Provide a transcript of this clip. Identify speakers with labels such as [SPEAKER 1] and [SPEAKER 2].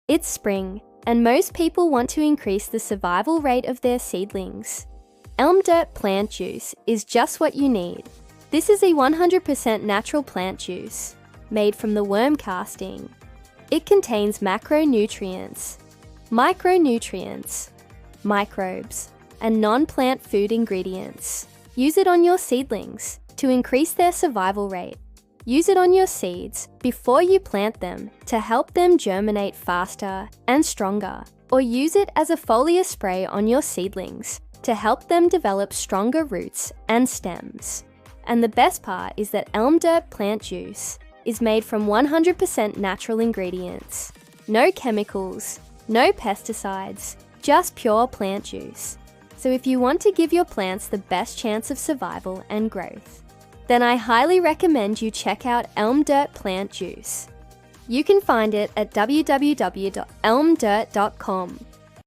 [SPEAKER 1] It's spring, and most people want to increase the survival rate of their seedlings. Elm dirt plant juice is just what you need. This is a 100% natural plant juice, made from the worm casting. It contains macronutrients, micronutrients, microbes, and non-plant food ingredients. Use it on your seedlings to increase their survival rate. Use it on your seeds before you plant them to help them germinate faster and stronger, or use it as a foliar spray on your seedlings to help them develop stronger roots and stems. And the best part is that elm dirt plant juice is made from 100% natural ingredients. No chemicals, no pesticides, just pure plant juice. So if you want to give your plants the best chance of survival and growth, then I highly recommend you check out Elm Dirt Plant Juice. You can find it at www.elmdirt.com.